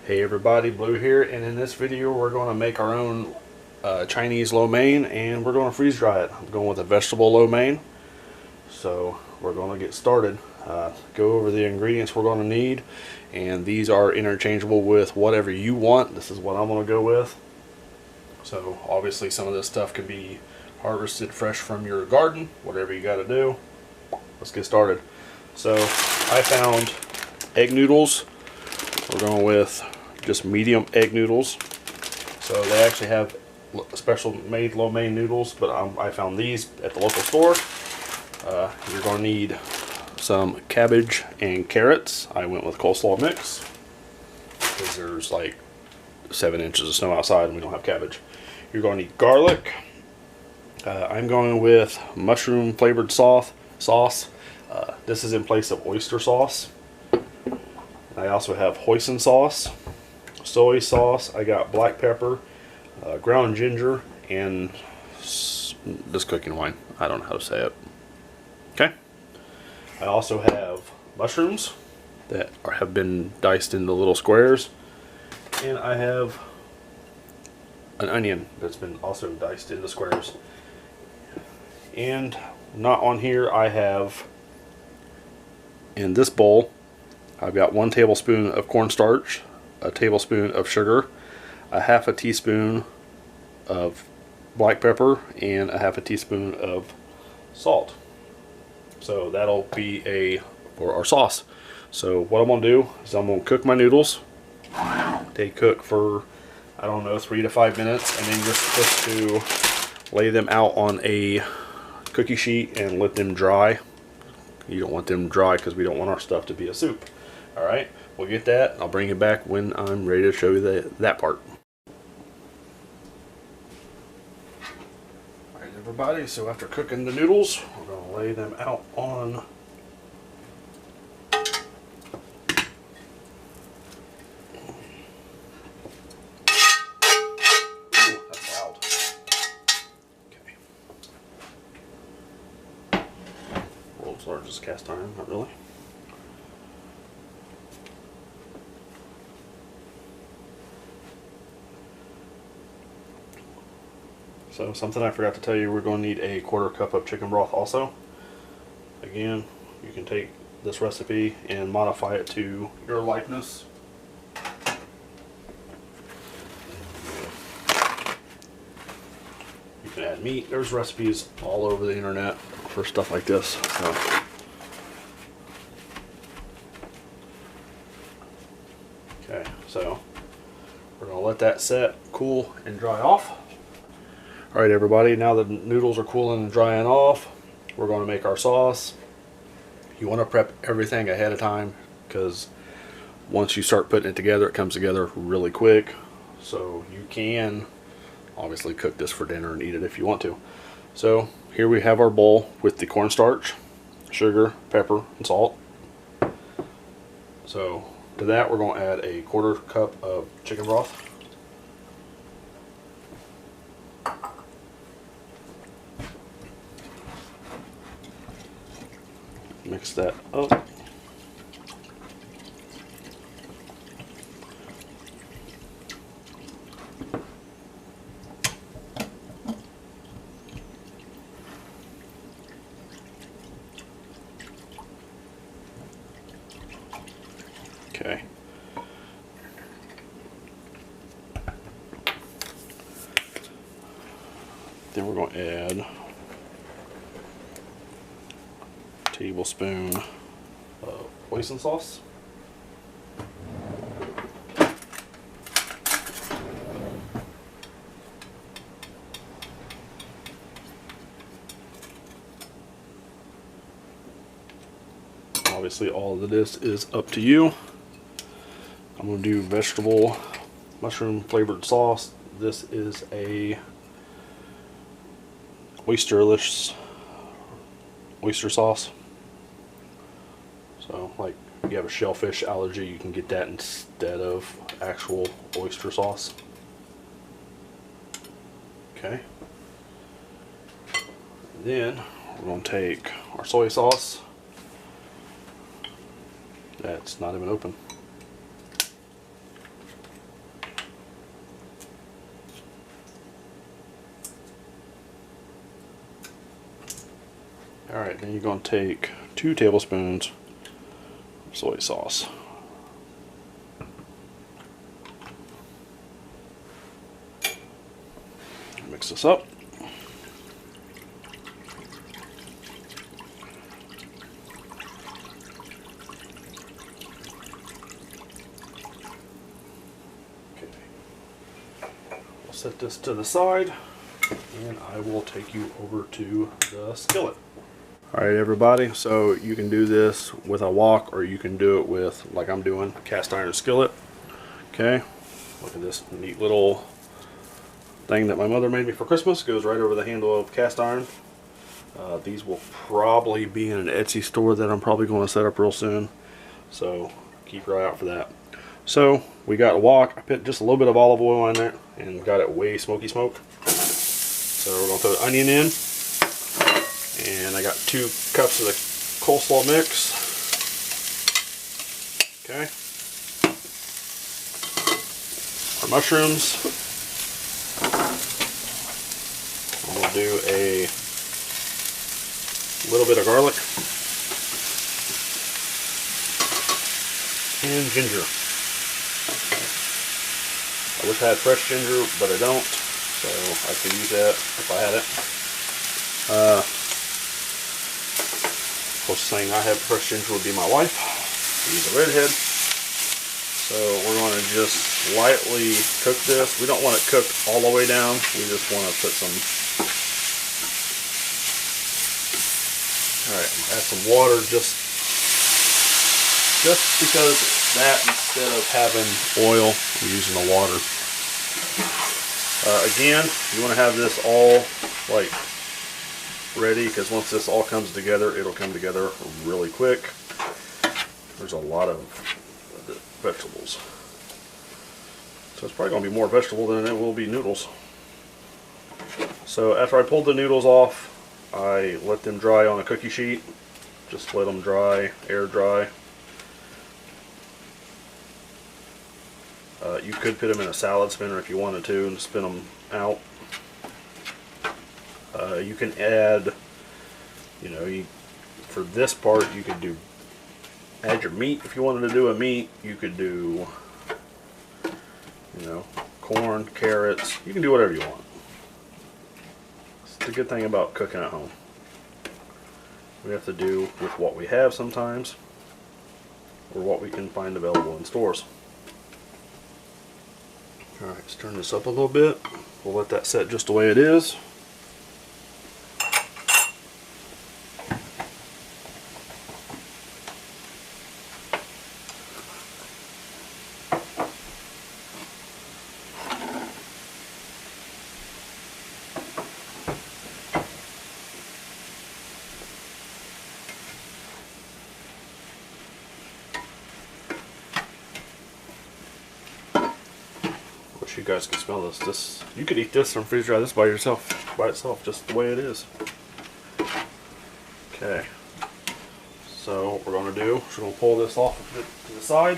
Hey everybody, Blue here, and in this video we're going to make our own Chinese lo mein, and we're going to freeze dry it. I'm going with a vegetable lo mein, so we're going to get started. Go over the ingredients we're going to need, and these are interchangeable with whatever you want. This is what I'm going to go with. So obviously some of this stuff can be harvested fresh from your garden, whatever you got to do. Let's get started. So I found egg noodles. We're going with just medium egg noodles. So they actually have special made lo mein noodles, but I found these at the local store. You're going to need some cabbage and carrots. I went with coleslaw mix because there's like 7 inches of snow outside and we don't have cabbage. You're going to need garlic. I'm going with mushroom flavored sauce. This is in place of oyster sauce. I also have hoisin sauce, soy sauce. I got black pepper, ground ginger, and this cooking wine. I don't know how to say it. Okay. I also have mushrooms that have been diced into little squares, and I have an onion that's been also diced into squares. And not on here, I have in this bowl, I've got 1 tablespoon of cornstarch, a tablespoon of sugar, a half a teaspoon of black pepper, and a half a teaspoon of salt. So that'll be for our sauce. So what I'm going to do is I'm going to cook my noodles. They cook for, I don't know, 3 to 5 minutes, and then you're supposed to lay them out on a cookie sheet and let them dry. You don't want them dry because we don't want our stuff to be a soup. Alright, we'll get that. I'll bring it back when I'm ready to show you that part. Alright everybody, so after cooking the noodles, we're going to lay them out on world's largest cast iron, not really. So something I forgot to tell you, we're going to need a 1/4 cup of chicken broth also. Again, you can take this recipe and modify it to your likeness. You can add meat. There's recipes all over the internet for stuff like this. So. Okay, so we're going to let that set, cool, and dry off. Alright everybody, now the noodles are cooling and drying off, we're going to make our sauce. You want to prep everything ahead of time because once you start putting it together, it comes together really quick. So you can obviously cook this for dinner and eat it if you want to. So here we have our bowl with the cornstarch, sugar, pepper, and salt. So to that we're going to add a 1/4 cup of chicken broth. Mix that up. Okay. Then we're going to add tablespoon of hoisin sauce. Obviously all of this is up to you. I'm going to do vegetable mushroom flavored sauce. This is a oyster sauce. So like if you have a shellfish allergy, you can get that instead of actual oyster sauce. Okay. Then we're going to take our soy sauce. That's not even open. Alright, then you're going to take 2 tablespoons of soy sauce. Mix this up. Okay. We'll set this to the side, and I will take you over to the skillet. Alright everybody, so you can do this with a wok, or you can do it with, like I'm doing, cast iron skillet. Okay, look at this neat little thing that my mother made me for Christmas. Goes right over the handle of cast iron. These will probably be in an Etsy store that I'm probably going to set up real soon, so keep your eye out for that. So we got a wok. I put just a little bit of olive oil in there and got it way smoky smoke. So we're going to throw the onion in, and I got 2 cups of the coleslaw mix. Okay, our mushrooms. We'll do a little bit of garlic and ginger. I wish I had fresh ginger, but I don't, so I could use that if I had it. Closest thing I have fresh ginger would be my wife. She's a redhead. So we're going to just lightly cook this. We don't want it cooked all the way down. We just want to put some. All right, add some water just because that, instead of having oil, we're using the water. Again, you want to have this all like ready, because once this all comes together, it'll come together really quick. There's a lot of vegetables, so it's probably going to be more vegetable than it will be noodles. So after I pulled the noodles off, I let them dry on a cookie sheet. Just let them dry, air dry. You could put them in a salad spinner if you wanted to and spin them out. You can add, for this part, you could add your meat. If you wanted to do a meat, you could do, corn, carrots. You can do whatever you want. It's the good thing about cooking at home. We have to do with what we have sometimes, or what we can find available in stores. Alright, let's turn this up a little bit. We'll let that set just the way it is. You guys can smell this. You could eat this and freeze dry this by itself, just the way it is. Okay. So what we're going to do is we're going to pull this off to the side.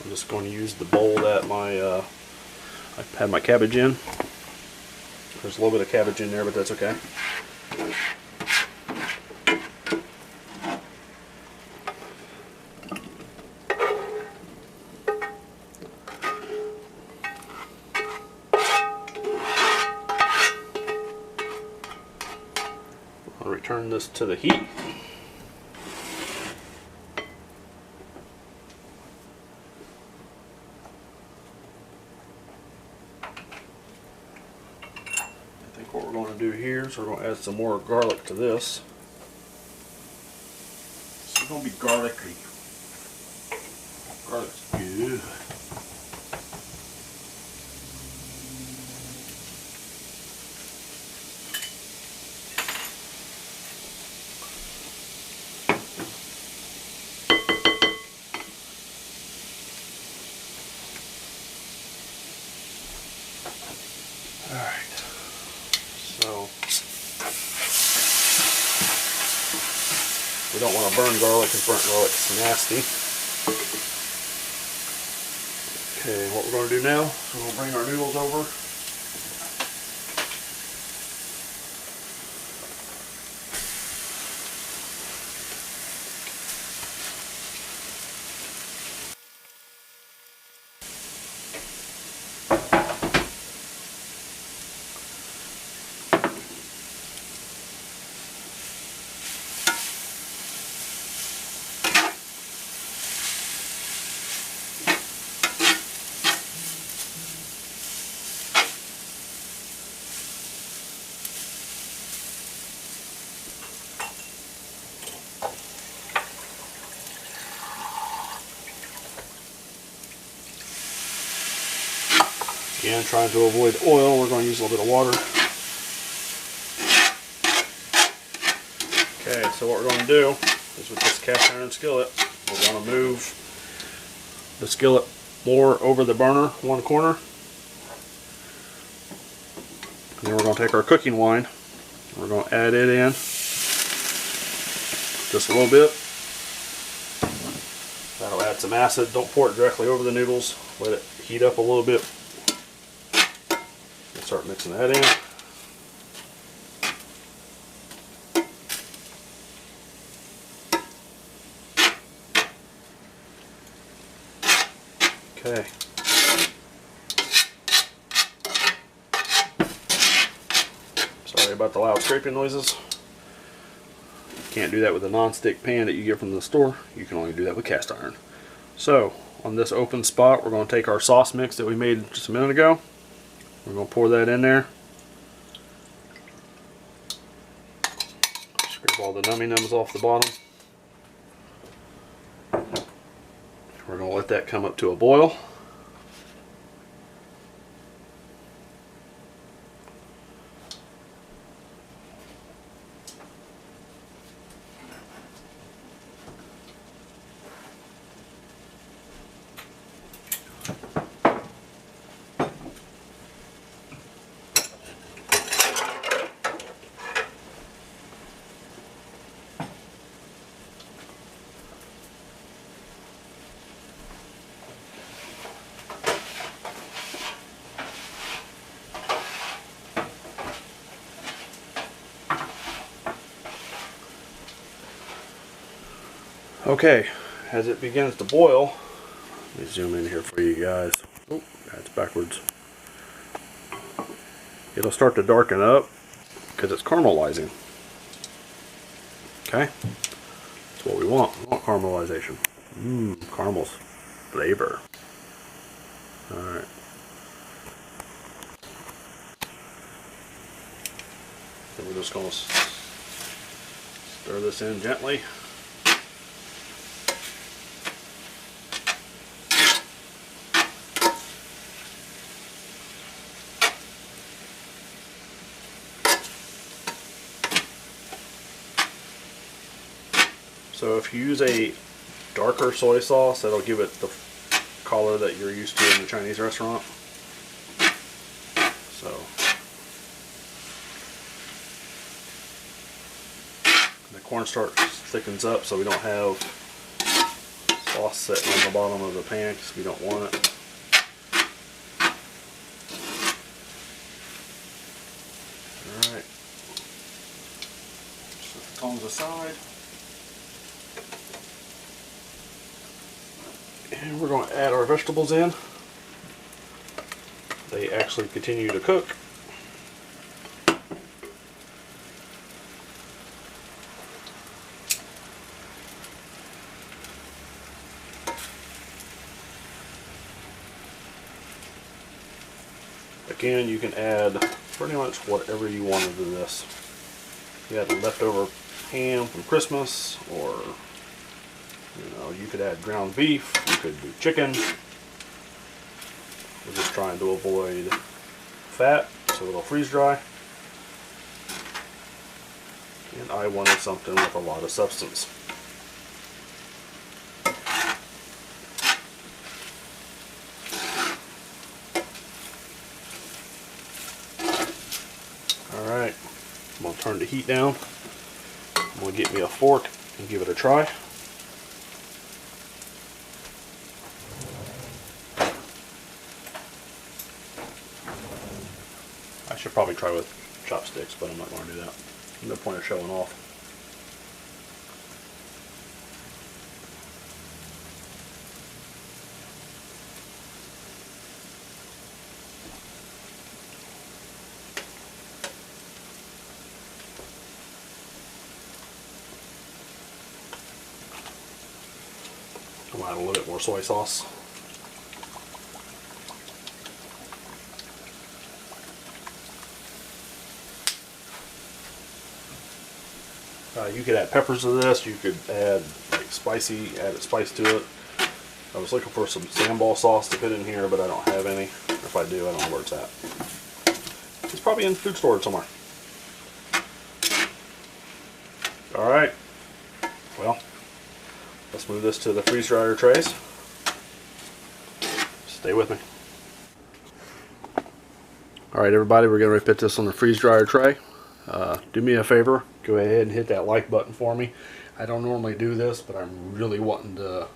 I'm just going to use the bowl that I had my cabbage in. There's a little bit of cabbage in there, but that's okay. I'll return this to the heat. I think what we're going to do here is we're going to add some more garlic to this. It's going to be garlicky. Garlic's good. Alright, so we don't want to burn garlic because burnt garlic's nasty. Okay, what we're going to do now is we're going to bring our noodles over. Again, trying to avoid oil, we're going to use a little bit of water. Okay, so what we're going to do is with this cast iron skillet, we're going to move the skillet more over the burner, one corner. And then we're going to take our cooking wine, we're going to add it in just a little bit. That'll add some acid. Don't pour it directly over the noodles. Let it heat up a little bit. And start mixing that in. Okay. Sorry about the loud scraping noises. Can't do that with a non-stick pan that you get from the store. You can only do that with cast iron. So on this open spot, we're going to take our sauce mix that we made just a minute ago. We're going to pour that in there. Scrape all the nummy-nums off the bottom. We're going to let that come up to a boil. Okay, as it begins to boil, let me zoom in here for you guys. Oh, that's backwards. It'll start to darken up because it's caramelizing. Okay, that's what we want. We want caramelization. Caramel's flavor. Alright. Then we're just going to stir this in gently. So if you use a darker soy sauce, that'll give it the color that you're used to in the Chinese restaurant. So the cornstarch thickens up so we don't have sauce sitting on the bottom of the pan because we don't want it. Alright, set the tongs aside. And we're going to add our vegetables in. They actually continue to cook. Again, you can add pretty much whatever you want into this. If you had leftover ham from Christmas, or you could add ground beef, you could do chicken. We're just trying to avoid fat, so it'll freeze dry. And I wanted something with a lot of substance. Alright, I'm going to turn the heat down. I'm going to get me a fork and give it a try. I should probably try with chopsticks, but I'm not going to do that. No point of showing off. I'm going to add a little bit more soy sauce. You could add peppers to this. You could add like spicy, add a spice to it. I was looking for some sambal sauce to put in here, but I don't have any. If I do, I don't know where it's at. It's probably in the food storage somewhere. Alright, well, let's move this to the freeze dryer trays. Stay with me. Alright everybody, we're going to put this on the freeze dryer tray. Do me a favor, go ahead and hit that like button for me. I don't normally do this, but I'm really wanting to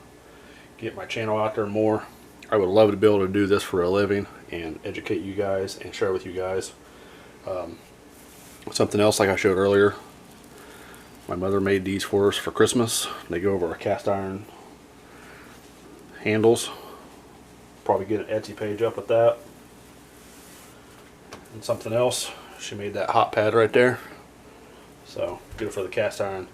get my channel out there more. I would love to be able to do this for a living and educate you guys and share with you guys. Something else like I showed earlier, my mother made these for us for Christmas. They go over our cast iron handles. Probably get an Etsy page up with that. And something else, she made that hot pad right there. So good for the cast iron.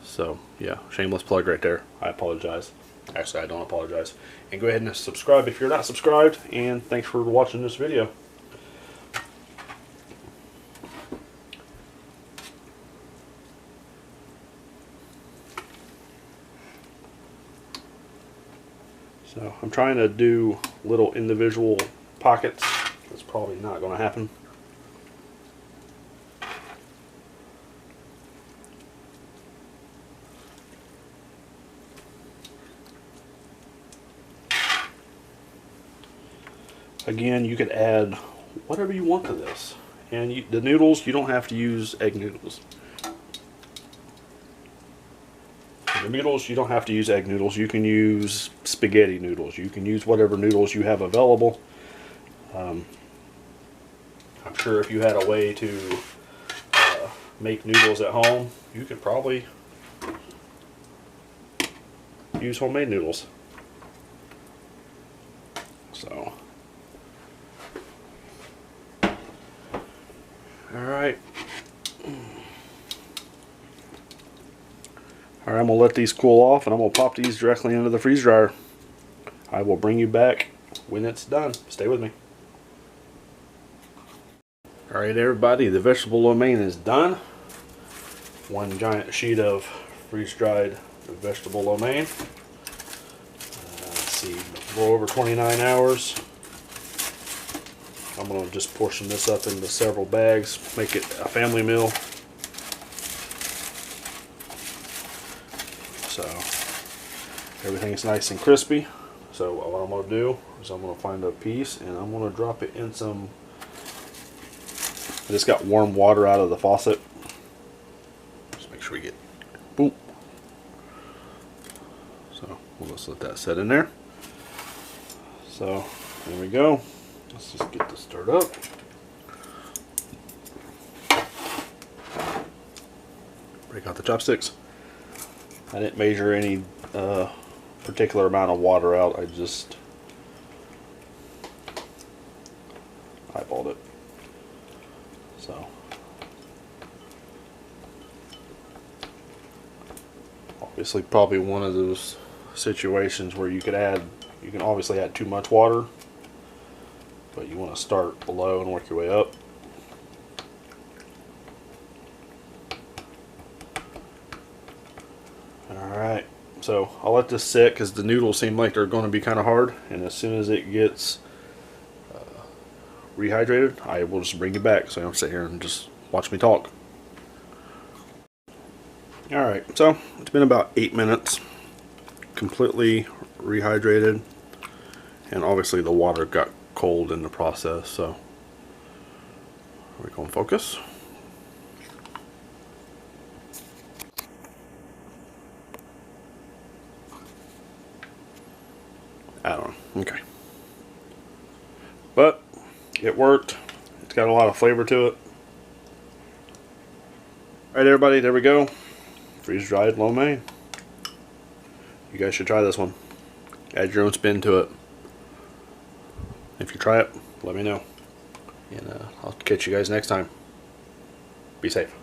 So yeah, shameless plug right there. I apologize. Actually, I don't apologize. And go ahead and subscribe if you're not subscribed. And thanks for watching this video. So I'm trying to do little individual pockets. That's probably not going to happen. Again, you could add whatever you want to this. And the noodles, you don't have to use egg noodles. The noodles, you don't have to use egg noodles. You can use spaghetti noodles. You can use whatever noodles you have available. I'm sure if you had a way to make noodles at home, you could probably use homemade noodles. So, alright. Alright, I'm going to let these cool off and I'm going to pop these directly into the freeze dryer. I will bring you back when it's done. Stay with me. Alright everybody, the vegetable lo mein is done. One giant sheet of freeze-dried vegetable lo mein. Let's see, a little over 29 hours. I'm going to just portion this up into several bags, make it a family meal. So everything's nice and crispy. So what I'm going to do is I'm going to find a piece and I'm going to drop it in some. I just got warm water out of the faucet. Just make sure we get, boom. So we'll just let that set in there. So there we go. Let's just get this stirred up. Break out the chopsticks. I didn't measure any particular amount of water out. I just eyeballed it. So obviously probably one of those situations where you can obviously add too much water, but you want to start below and work your way up. Alright, so I'll let this sit because the noodles seem like they're going to be kind of hard, and as soon as it gets rehydrated, I will just bring it back so you don't sit here and just watch me talk. Alright, so it's been about 8 minutes, completely rehydrated, and obviously the water got cold in the process, so are we going to focus? I don't know, okay. But it worked. It's got a lot of flavor to it. Alright everybody, there we go. Freeze-dried lo mein. You guys should try this one. Add your own spin to it. If you try it, let me know. And I'll catch you guys next time. Be safe.